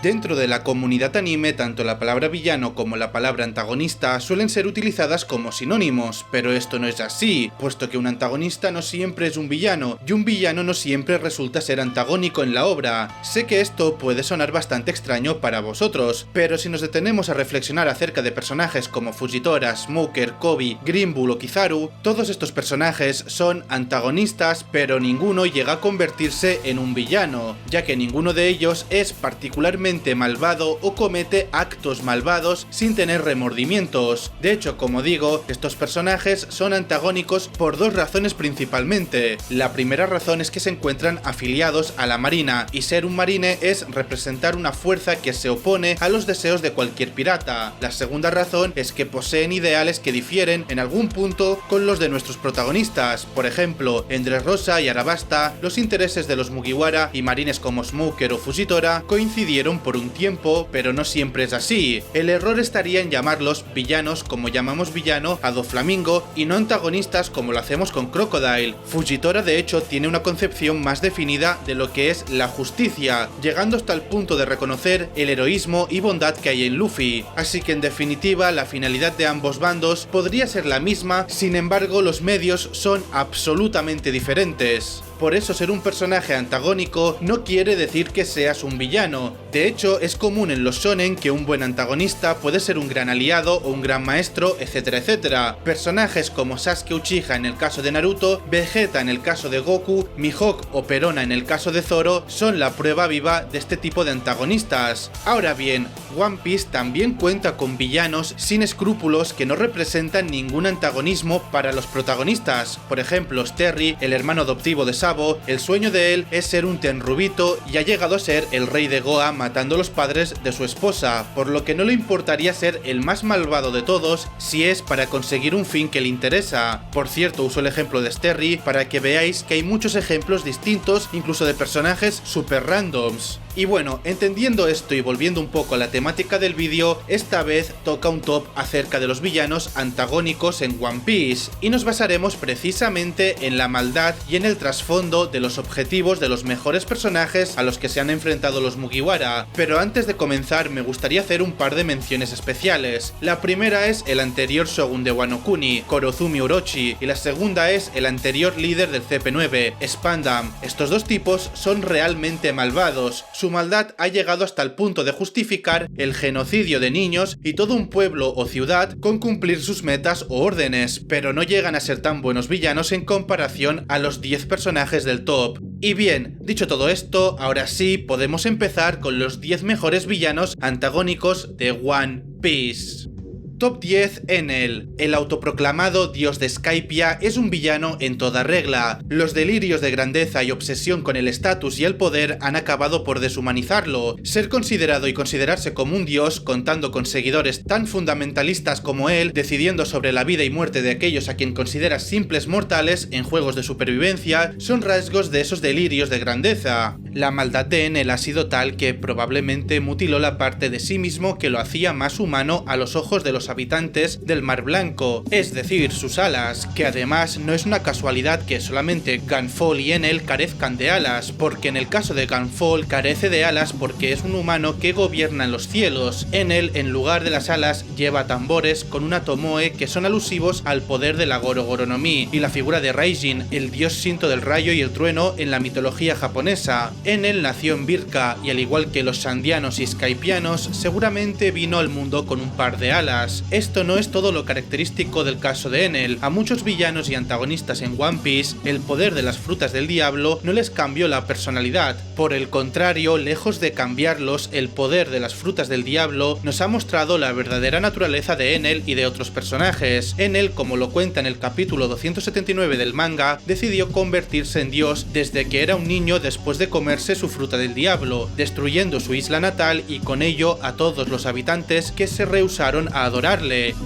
Dentro de la comunidad anime, tanto la palabra villano como la palabra antagonista suelen ser utilizadas como sinónimos, pero esto no es así, puesto que un antagonista no siempre es un villano, y un villano no siempre resulta ser antagónico en la obra. Sé que esto puede sonar bastante extraño para vosotros, pero si nos detenemos a reflexionar acerca de personajes como Fujitora, Smoker, Kobe, Green Bull o Kizaru, todos estos personajes son antagonistas, pero ninguno llega a convertirse en un villano, ya que ninguno de ellos es particularmente malvado o comete actos malvados sin tener remordimientos. De hecho, como digo, estos personajes son antagónicos por dos razones principalmente. La primera razón es que se encuentran afiliados a la marina, y ser un marine es representar una fuerza que se opone a los deseos de cualquier pirata. La segunda razón es que poseen ideales que difieren en algún punto con los de nuestros protagonistas. Por ejemplo, en Dressrosa y Arabasta, los intereses de los Mugiwara y marines como Smoker o Fujitora coincidieron por un tiempo, pero no siempre es así. El error estaría en llamarlos villanos como llamamos villano a Doflamingo y no antagonistas como lo hacemos con Crocodile. Fujitora de hecho tiene una concepción más definida de lo que es la justicia, llegando hasta el punto de reconocer el heroísmo y bondad que hay en Luffy. Así que en definitiva la finalidad de ambos bandos podría ser la misma, sin embargo los medios son absolutamente diferentes. Por eso ser un personaje antagónico no quiere decir que seas un villano. De hecho, es común en los shonen que un buen antagonista puede ser un gran aliado o un gran maestro, etcétera, etcétera. Personajes como Sasuke Uchiha en el caso de Naruto, Vegeta en el caso de Goku, Mihawk o Perona en el caso de Zoro son la prueba viva de este tipo de antagonistas. Ahora bien, One Piece también cuenta con villanos sin escrúpulos que no representan ningún antagonismo para los protagonistas. Por ejemplo, Sterry, el hermano adoptivo de Sabo, el sueño de él es ser un tenrubito y ha llegado a ser el rey de Goa matando a los padres de su esposa, por lo que no le importaría ser el más malvado de todos si es para conseguir un fin que le interesa. Por cierto, uso el ejemplo de Sterry para que veáis que hay muchos ejemplos distintos, incluso de personajes super randoms. Y bueno, entendiendo esto y volviendo un poco a la temática del vídeo, esta vez toca un top acerca de los villanos antagónicos en One Piece, y nos basaremos precisamente en la maldad y en el trasfondo de los objetivos de los mejores personajes a los que se han enfrentado los Mugiwara. Pero antes de comenzar me gustaría hacer un par de menciones especiales. La primera es el anterior shogun de Wano Kuni, Korozumi Orochi, y la segunda es el anterior líder del CP9, Spandam. Estos dos tipos son realmente malvados. Su maldad ha llegado hasta el punto de justificar el genocidio de niños y todo un pueblo o ciudad con cumplir sus metas o órdenes, pero no llegan a ser tan buenos villanos en comparación a los 10 personajes del top. Y bien, dicho todo esto, ahora sí podemos empezar con los 10 mejores villanos antagónicos de One Piece. Top 10 Enel. El autoproclamado dios de Skypiea es un villano en toda regla. Los delirios de grandeza y obsesión con el estatus y el poder han acabado por deshumanizarlo. Ser considerado y considerarse como un dios, contando con seguidores tan fundamentalistas como él, decidiendo sobre la vida y muerte de aquellos a quien considera simples mortales en juegos de supervivencia, son rasgos de esos delirios de grandeza. La maldad de Enel ha sido tal que probablemente mutiló la parte de sí mismo que lo hacía más humano a los ojos de los habitantes del Mar Blanco, es decir, sus alas, que además no es una casualidad que solamente Gunfall y Enel carezcan de alas, porque en el caso de Gunfall carece de alas porque es un humano que gobierna en los cielos. Enel, en lugar de las alas, lleva tambores con una tomoe que son alusivos al poder de la Goro Goro no Mi, y la figura de Raijin, el dios shinto del rayo y el trueno en la mitología japonesa. Enel nació en Birka y al igual que los sandianos y skypianos, seguramente vino al mundo con un par de alas. Esto no es todo lo característico del caso de Enel. A muchos villanos y antagonistas en One Piece, el poder de las frutas del diablo no les cambió la personalidad. Por el contrario, lejos de cambiarlos, el poder de las frutas del diablo nos ha mostrado la verdadera naturaleza de Enel y de otros personajes. Enel, como lo cuenta en el capítulo 279 del manga, decidió convertirse en dios desde que era un niño después de comerse su fruta del diablo, destruyendo su isla natal y con ello a todos los habitantes que se rehusaron a adorarle.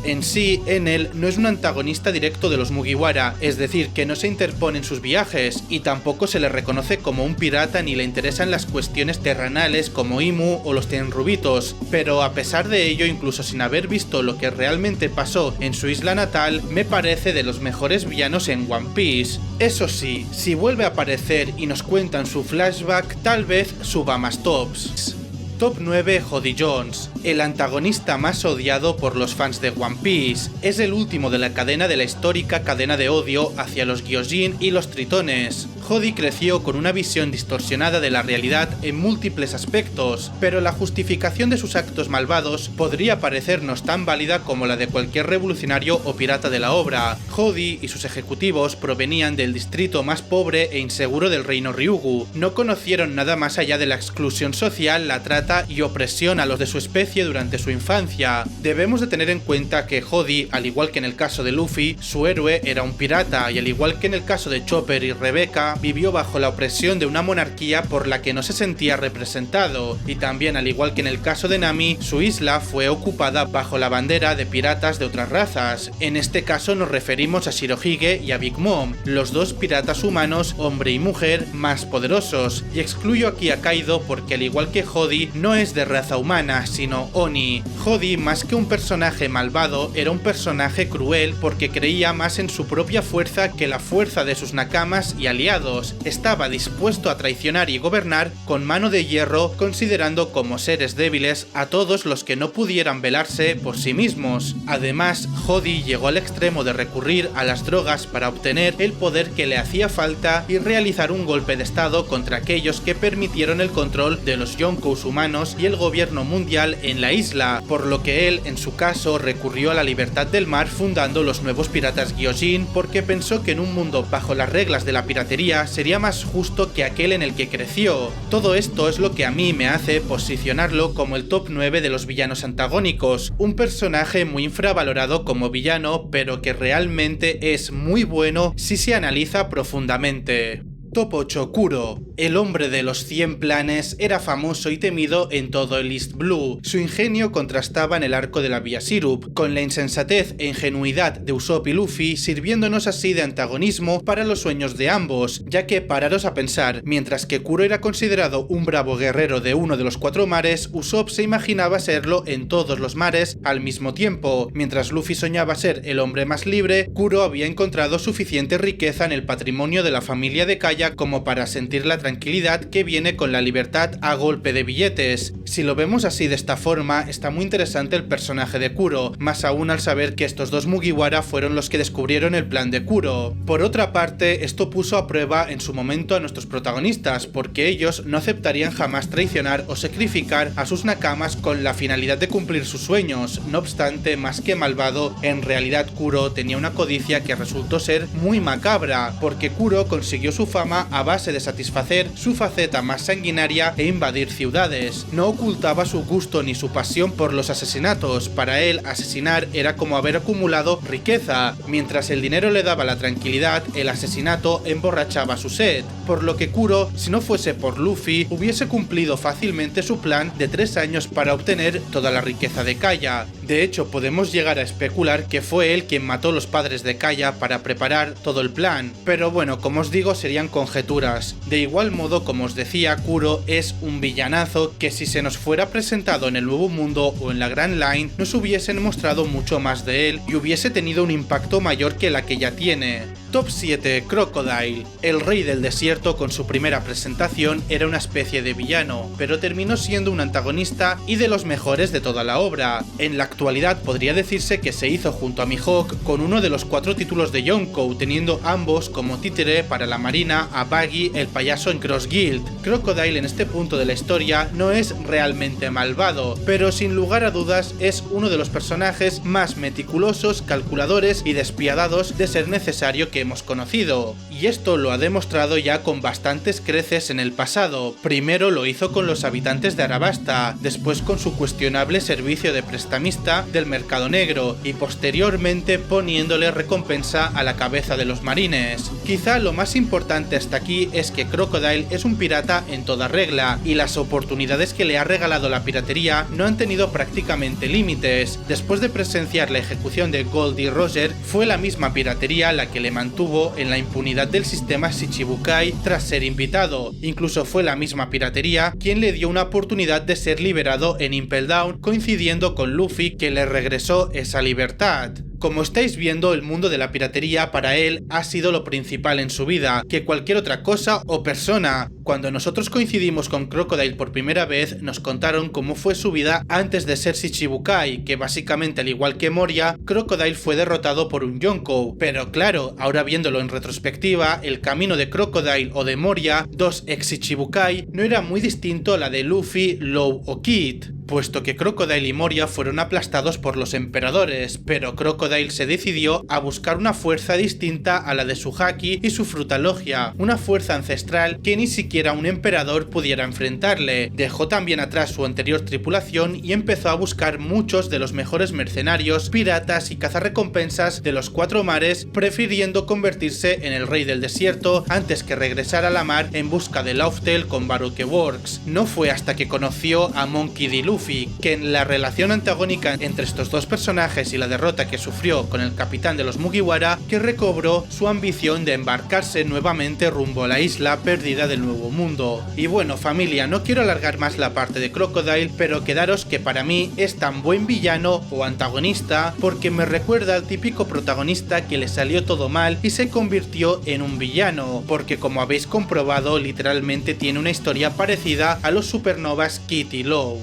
En sí, Enel no es un antagonista directo de los Mugiwara, es decir, que no se interpone en sus viajes, y tampoco se le reconoce como un pirata ni le interesan las cuestiones terrenales como Imu o los Tenrubitos, pero a pesar de ello, incluso sin haber visto lo que realmente pasó en su isla natal, me parece de los mejores villanos en One Piece. Eso sí, si vuelve a aparecer y nos cuentan su flashback, tal vez suba más tops. Top 9. Jody Jones, el antagonista más odiado por los fans de One Piece. Es el último de la cadena de la histórica cadena de odio hacia los Gyojin y los Tritones. Jody creció con una visión distorsionada de la realidad en múltiples aspectos, pero la justificación de sus actos malvados podría parecernos tan válida como la de cualquier revolucionario o pirata de la obra. Jody y sus ejecutivos provenían del distrito más pobre e inseguro del reino Ryugu. No conocieron nada más allá de la exclusión social, la trata y opresión a los de su especie durante su infancia. Debemos de tener en cuenta que Jody, al igual que en el caso de Luffy, su héroe era un pirata, y al igual que en el caso de Chopper y Rebecca, vivió bajo la opresión de una monarquía por la que no se sentía representado, y también al igual que en el caso de Nami, su isla fue ocupada bajo la bandera de piratas de otras razas. En este caso nos referimos a Shirohige y a Big Mom, los dos piratas humanos, hombre y mujer, más poderosos, y excluyo aquí a Kaido porque al igual que Jody, no es de raza humana, sino Oni. Jody, más que un personaje malvado, era un personaje cruel porque creía más en su propia fuerza que la fuerza de sus nakamas y aliados. Estaba dispuesto a traicionar y gobernar con mano de hierro, considerando como seres débiles a todos los que no pudieran velarse por sí mismos. Además, Jody llegó al extremo de recurrir a las drogas para obtener el poder que le hacía falta y realizar un golpe de estado contra aquellos que permitieron el control de los Yonkous humanos y el gobierno mundial en la isla, por lo que él, en su caso, recurrió a la libertad del mar fundando los nuevos piratas Gyojin porque pensó que en un mundo bajo las reglas de la piratería sería más justo que aquel en el que creció. Todo esto es lo que a mí me hace posicionarlo como el top 9 de los villanos antagónicos, un personaje muy infravalorado como villano, pero que realmente es muy bueno si se analiza profundamente. Top 8. Kuro. El hombre de los 100 planes era famoso y temido en todo el East Blue. Su ingenio contrastaba en el arco de la Vía Sirup, con la insensatez e ingenuidad de Usopp y Luffy, sirviéndonos así de antagonismo para los sueños de ambos, ya que pararos a pensar, mientras que Kuro era considerado un bravo guerrero de uno de los 4 mares, Usopp se imaginaba serlo en todos los mares al mismo tiempo. Mientras Luffy soñaba ser el hombre más libre, Kuro había encontrado suficiente riqueza en el patrimonio de la familia de Kaya como para sentir la tranquilidad que viene con la libertad a golpe de billetes. Si lo vemos así de esta forma, está muy interesante el personaje de Kuro, más aún al saber que estos dos Mugiwara fueron los que descubrieron el plan de Kuro. Por otra parte, esto puso a prueba en su momento a nuestros protagonistas, porque ellos no aceptarían jamás traicionar o sacrificar a sus nakamas con la finalidad de cumplir sus sueños. No obstante, más que malvado, en realidad Kuro tenía una codicia que resultó ser muy macabra, porque Kuro consiguió su fama a base de satisfacer su faceta más sanguinaria e invadir ciudades. No ocultaba su gusto ni su pasión por los asesinatos. Para él, asesinar era como haber acumulado riqueza. Mientras el dinero le daba la tranquilidad, el asesinato emborrachaba su sed. Por lo que Kuro, si no fuese por Luffy, hubiese cumplido fácilmente su plan de 3 años para obtener toda la riqueza de Kaya. De hecho, podemos llegar a especular que fue él quien mató a los padres de Kaya para preparar todo el plan. Pero bueno, como os digo, serían conjeturas. De igual modo, como os decía, Kuro es un villanazo que si se nos fuera presentado en el Nuevo Mundo o en la Grand Line, nos hubiesen mostrado mucho más de él y hubiese tenido un impacto mayor que la que ya tiene. Top 7. Crocodile. El rey del desierto con su primera presentación era una especie de villano, pero terminó siendo un antagonista y de los mejores de toda la obra. En la actualidad podría decirse que se hizo junto a Mihawk con uno de los 4 títulos de Yonkou, teniendo ambos como títere para la marina a Buggy, el payaso en Cross Guild. Crocodile en este punto de la historia no es realmente malvado, pero sin lugar a dudas es uno de los personajes más meticulosos, calculadores y despiadados de ser necesario que hemos conocido, y esto lo ha demostrado ya con bastantes creces en el pasado. Primero lo hizo con los habitantes de Arabasta, después con su cuestionable servicio de prestamista del mercado negro y posteriormente poniéndole recompensa a la cabeza de los marines. Quizá lo más importante hasta aquí es que Crocodile es un pirata en toda regla y las oportunidades que le ha regalado la piratería no han tenido prácticamente límites. Después de presenciar la ejecución de Goldie Roger, fue la misma piratería la que le mantuvo en la impunidad del sistema Shichibukai tras ser invitado. Incluso fue la misma piratería quien le dio una oportunidad de ser liberado en Impel Down, coincidiendo con Luffy, que le regresó esa libertad. Como estáis viendo, el mundo de la piratería para él ha sido lo principal en su vida, que cualquier otra cosa o persona. Cuando nosotros coincidimos con Crocodile por primera vez, nos contaron cómo fue su vida antes de ser Shichibukai, que básicamente, al igual que Moria, Crocodile fue derrotado por un Yonkou. Pero claro, ahora viéndolo en retrospectiva, el camino de Crocodile o de Moria, dos ex Shichibukai, no era muy distinto a la de Luffy, Law o Kid, puesto que Crocodile y Moria fueron aplastados por los emperadores, pero Crocodile se decidió a buscar una fuerza distinta a la de su Haki y su Fruta Logia, una fuerza ancestral que ni siquiera un emperador pudiera enfrentarle. Dejó también atrás su anterior tripulación y empezó a buscar muchos de los mejores mercenarios, piratas y cazarrecompensas de los 4 mares, prefiriendo convertirse en el rey del desierto antes que regresar a la mar en busca de Laugh Tale con Baroque Works. No fue hasta que conoció a Monkey D. Luffy que en la relación antagónica entre estos dos personajes y la derrota que sufrió con el capitán de los Mugiwara, que recobró su ambición de embarcarse nuevamente rumbo a la isla perdida del Nuevo Mundo. Y bueno, familia, no quiero alargar más la parte de Crocodile, pero quedaros que para mí es tan buen villano o antagonista porque me recuerda al típico protagonista que le salió todo mal y se convirtió en un villano, porque como habéis comprobado, literalmente tiene una historia parecida a los supernovas Kid y Law.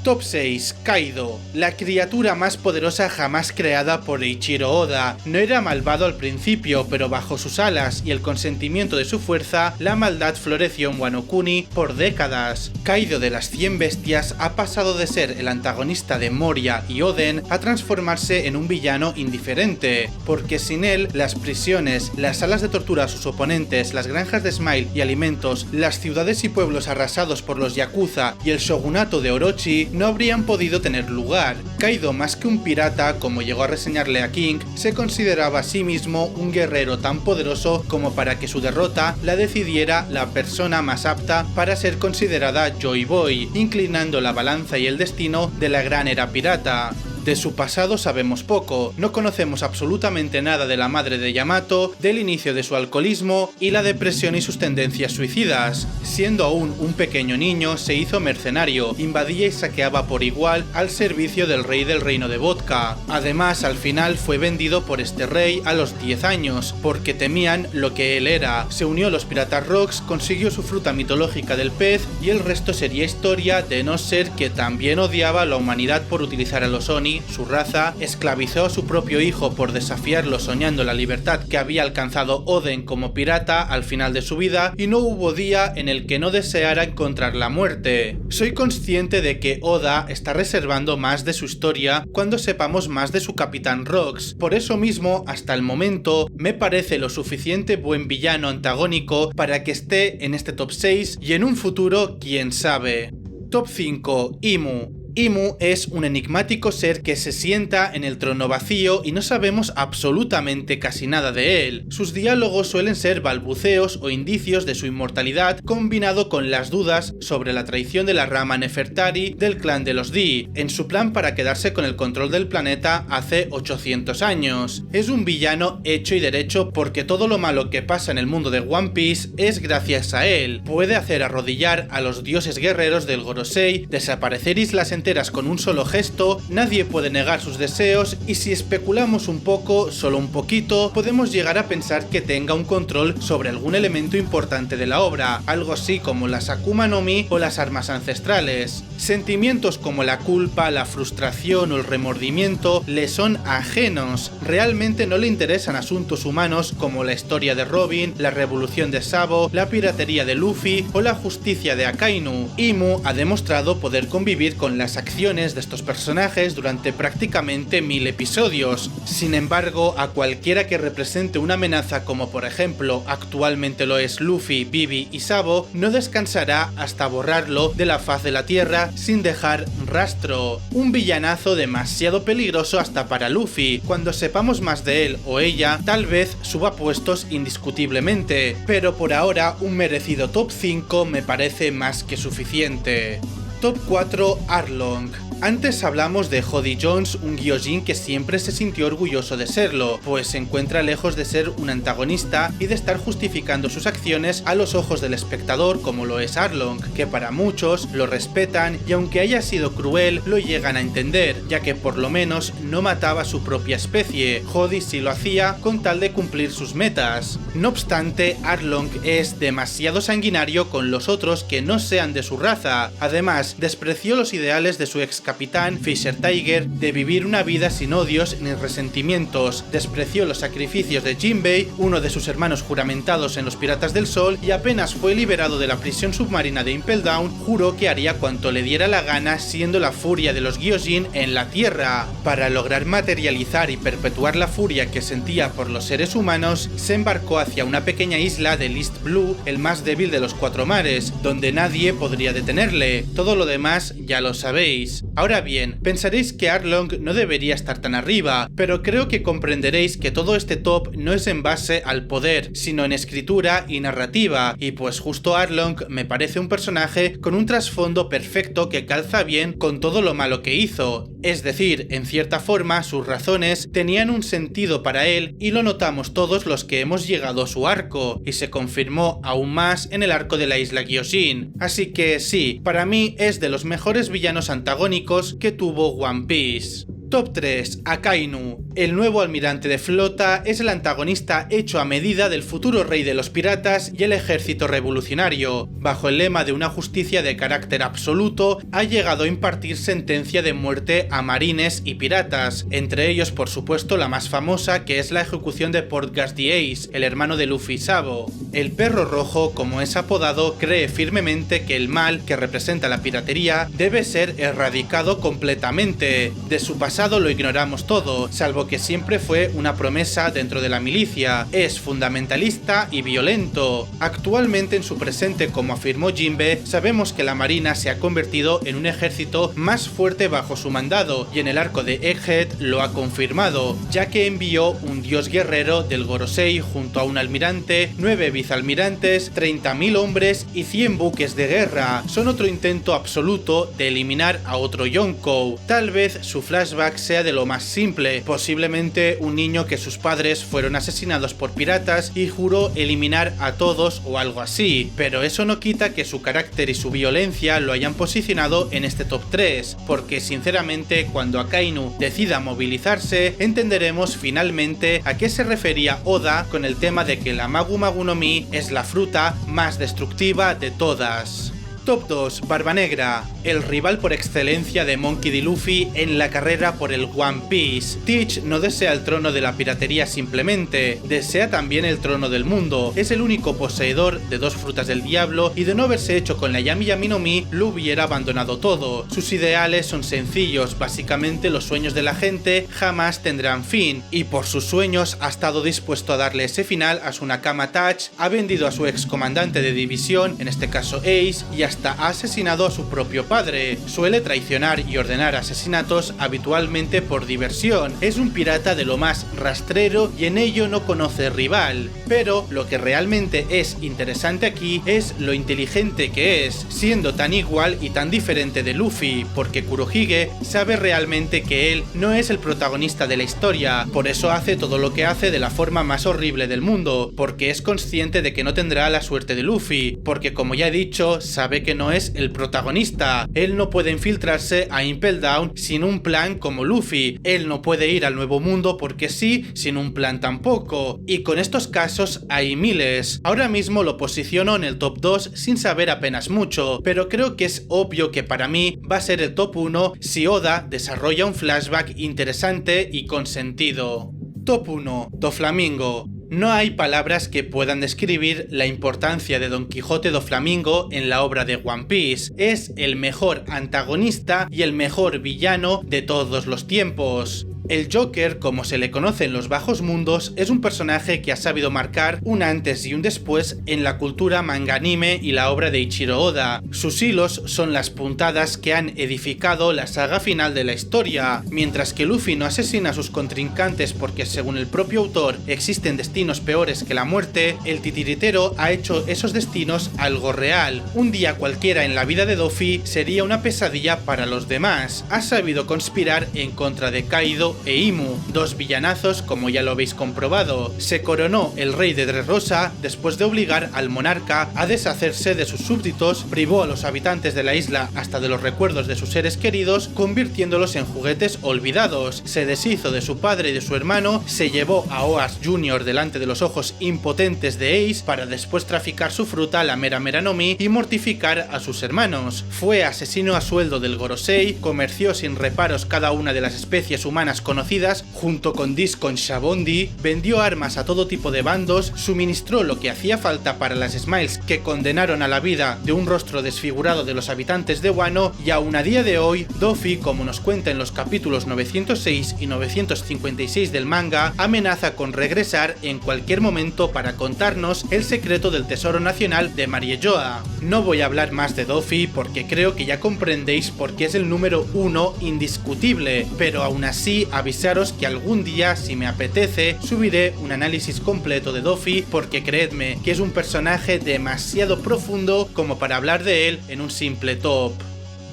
Top 6. Kaido, la criatura más poderosa jamás creada por Eiichiro Oda. No era malvado al principio, pero bajo sus alas y el consentimiento de su fuerza, la maldad floreció en Wano Kuni por décadas. Kaido de las 100 bestias ha pasado de ser el antagonista de Moria y Oden a transformarse en un villano indiferente, porque sin él, las prisiones, las salas de tortura a sus oponentes, las granjas de Smile y alimentos, las ciudades y pueblos arrasados por los Yakuza y el shogunato de Orochi no habrían podido tener lugar. Kaido, más que un pirata, como llegó a reseñarle a King, se consideraba a sí mismo un guerrero tan poderoso como para que su derrota la decidiera la persona más apta para ser considerada Joy Boy, inclinando la balanza y el destino de la gran era pirata. De su pasado sabemos poco, no conocemos absolutamente nada de la madre de Yamato, del inicio de su alcoholismo y la depresión y sus tendencias suicidas. Siendo aún un pequeño niño, se hizo mercenario, invadía y saqueaba por igual al servicio del rey del reino de Vodka. Además, al final fue vendido por este rey a los 10 años, porque temían lo que él era. Se unió a los Piratas Rocks, consiguió su fruta mitológica del pez y el resto sería historia, de no ser que también odiaba a la humanidad por utilizar a los Oni, su raza, esclavizó a su propio hijo por desafiarlo soñando la libertad que había alcanzado Oden como pirata al final de su vida, y no hubo día en el que no deseara encontrar la muerte. Soy consciente de que Oda está reservando más de su historia cuando sepamos más de su Capitán Rocks, por eso mismo, hasta el momento, me parece lo suficiente buen villano antagónico para que esté en este top 6 y en un futuro, quién sabe. Top 5. Imu. Imu es un enigmático ser que se sienta en el trono vacío y no sabemos absolutamente casi nada de él. Sus diálogos suelen ser balbuceos o indicios de su inmortalidad, combinado con las dudas sobre la traición de la rama Nefertari del clan de los Di, en su plan para quedarse con el control del planeta hace 800 años. Es un villano hecho y derecho porque todo lo malo que pasa en el mundo de One Piece es gracias a él. Puede hacer arrodillar a los dioses guerreros del Gorosei, desaparecer islas enteras con un solo gesto, nadie puede negar sus deseos, y si especulamos un poco, solo un poquito, podemos llegar a pensar que tenga un control sobre algún elemento importante de la obra, algo así como las Akuma no Mi o las armas ancestrales. Sentimientos como la culpa, la frustración o el remordimiento le son ajenos, realmente no le interesan asuntos humanos como la historia de Robin, la revolución de Sabo, la piratería de Luffy o la justicia de Akainu. Imu ha demostrado poder convivir con las acciones de estos personajes durante prácticamente 1000 episodios. Sin embargo, a cualquiera que represente una amenaza como por ejemplo actualmente lo es Luffy, Vivi y Sabo, no descansará hasta borrarlo de la faz de la tierra sin dejar rastro. Un villanazo demasiado peligroso hasta para Luffy. Cuando sepamos más de él o ella, tal vez suba puestos indiscutiblemente, pero por ahora un merecido top 5 me parece más que suficiente. Top 4. Arlong. Antes hablamos de Jody Jones, un gyojin que siempre se sintió orgulloso de serlo, pues se encuentra lejos de ser un antagonista y de estar justificando sus acciones a los ojos del espectador como lo es Arlong, que para muchos lo respetan y aunque haya sido cruel lo llegan a entender, ya que por lo menos no mataba a su propia especie. Jody sí lo hacía con tal de cumplir sus metas. No obstante, Arlong es demasiado sanguinario con los otros que no sean de su raza. Además, despreció los ideales de su ex capitán Fisher Tiger de vivir una vida sin odios ni resentimientos, despreció los sacrificios de Jinbei, uno de sus hermanos juramentados en los Piratas del Sol, y apenas fue liberado de la prisión submarina de Impel Down, juró que haría cuanto le diera la gana siendo la furia de los gyojin en la Tierra. Para lograr materializar y perpetuar la furia que sentía por los seres humanos, se embarcó hacia una pequeña isla del East Blue, el más débil de los cuatro mares, donde nadie podría detenerle. Todo lo demás ya lo sabéis. Ahora bien, pensaréis que Arlong no debería estar tan arriba, pero creo que comprenderéis que todo este top no es en base al poder, sino en escritura y narrativa, y pues justo Arlong me parece un personaje con un trasfondo perfecto que calza bien con todo lo malo que hizo. Es decir, en cierta forma sus razones tenían un sentido para él y lo notamos todos los que hemos llegado a su arco, y se confirmó aún más en el arco de la isla Gyojin. Así que sí, para mí es de los mejores villanos antagónicos que tuvo One Piece. Top 3. Akainu. El nuevo almirante de flota es el antagonista hecho a medida del futuro rey de los piratas y el ejército revolucionario. Bajo el lema de una justicia de carácter absoluto, ha llegado a impartir sentencia de muerte a marines y piratas, entre ellos por supuesto la más famosa, que es la ejecución de Portgas the Ace, el hermano de Luffy y Sabo. El perro rojo, como es apodado, cree firmemente que el mal que representa la piratería debe ser erradicado completamente. De su pasado lo ignoramos todo, salvo que siempre fue una promesa dentro de la milicia. Es fundamentalista y violento. Actualmente en su presente, como afirmó Jinbe, sabemos que la marina se ha convertido en un ejército más fuerte bajo su mandado, y en el arco de Egghead lo ha confirmado, ya que envió un dios guerrero del Gorosei junto a un almirante, 9 vicealmirantes, 30.000 hombres y 100 buques de guerra. Son otro intento absoluto de eliminar a otro Yonkou. Tal vez su flashback sea de lo más simple, posiblemente un niño que sus padres fueron asesinados por piratas y juró eliminar a todos o algo así, pero eso no quita que su carácter y su violencia lo hayan posicionado en este top 3, porque sinceramente cuando Akainu decida movilizarse entenderemos finalmente a qué se refería Oda con el tema de que la Magu Magu no Mi es la fruta más destructiva de todas. Top 2. Barba Negra, el rival por excelencia de Monkey D. Luffy en la carrera por el One Piece. Teach no desea el trono de la piratería simplemente, desea también el trono del mundo. Es el único poseedor de 2 frutas del diablo y de no haberse hecho con la Yami Yami no Mi, lo hubiera abandonado todo. Sus ideales son sencillos, básicamente los sueños de la gente jamás tendrán fin, y por sus sueños ha estado dispuesto a darle ese final a su Nakama Touch, ha vendido a su ex comandante de división, en este caso Ace, y hasta ha asesinado a su propio padre. Suele traicionar y ordenar asesinatos habitualmente por diversión. Es un pirata de lo más rastrero y en ello no conoce rival. Pero lo que realmente es interesante aquí es lo inteligente que es, siendo tan igual y tan diferente de Luffy, porque Kurohige sabe realmente que él no es el protagonista de la historia, por eso hace todo lo que hace de la forma más horrible del mundo, porque es consciente de que no tendrá la suerte de Luffy, porque como ya he dicho, sabe que no es el protagonista. Él no puede infiltrarse a Impel Down sin un plan como Luffy. Él no puede ir al Nuevo Mundo porque sí, sin un plan tampoco. Y con estos casos hay miles. Ahora mismo lo posiciono en el top 2 sin saber apenas mucho, pero creo que es obvio que para mí va a ser el top 1 si Oda desarrolla un flashback interesante y con sentido. Top 1. Doflamingo. No hay palabras que puedan describir la importancia de Don Quijote Doflamingo en la obra de One Piece. Es el mejor antagonista y el mejor villano de todos los tiempos. El Joker, como se le conoce en los bajos mundos, es un personaje que ha sabido marcar un antes y un después en la cultura manga anime y la obra de Ichiro Oda. Sus hilos son las puntadas que han edificado la saga final de la historia. Mientras que Luffy no asesina a sus contrincantes porque, según el propio autor, existen destinos peores que la muerte, el titiritero ha hecho esos destinos algo real. Un día cualquiera en la vida de Luffy sería una pesadilla para los demás. Ha sabido conspirar en contra de Kaido e Imu, dos villanazos como ya lo habéis comprobado. Se coronó el rey de Dressrosa después de obligar al monarca a deshacerse de sus súbditos, privó a los habitantes de la isla hasta de los recuerdos de sus seres queridos, convirtiéndolos en juguetes olvidados. Se deshizo de su padre y de su hermano, se llevó a Oas Jr. delante de los ojos impotentes de Ace para después traficar su fruta, la Mera Mera no Mi, y mortificar a sus hermanos. Fue asesino a sueldo del Gorosei, comerció sin reparos cada una de las especies humanas conocidas, junto con Discon Shabondi, vendió armas a todo tipo de bandos, suministró lo que hacía falta para las Smiles que condenaron a la vida de un rostro desfigurado de los habitantes de Wano, y aún a día de hoy, Luffy, como nos cuenta en los capítulos 906 y 956 del manga, amenaza con regresar en cualquier momento para contarnos el secreto del tesoro nacional de Mariejoa. No voy a hablar más de Luffy porque creo que ya comprendéis por qué es el número 1 indiscutible, pero aún así avisaros que algún día, si me apetece, subiré un análisis completo de Luffy, porque creedme que es un personaje demasiado profundo como para hablar de él en un simple top.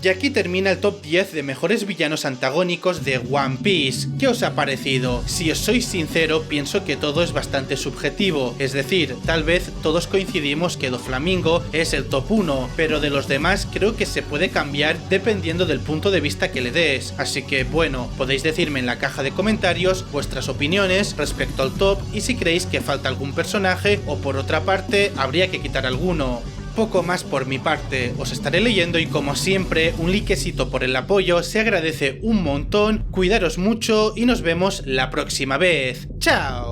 Y aquí termina el top 10 de mejores villanos antagónicos de One Piece. ¿Qué os ha parecido? Si os soy sincero, pienso que todo es bastante subjetivo, es decir, tal vez todos coincidimos que Doflamingo es el top 1, pero de los demás creo que se puede cambiar dependiendo del punto de vista que le des, así que bueno, podéis decirme en la caja de comentarios vuestras opiniones respecto al top y si creéis que falta algún personaje o por otra parte habría que quitar alguno. Poco más por mi parte, os estaré leyendo y como siempre, un likecito por el apoyo se agradece un montón, cuidaros mucho y nos vemos la próxima vez. ¡Chao!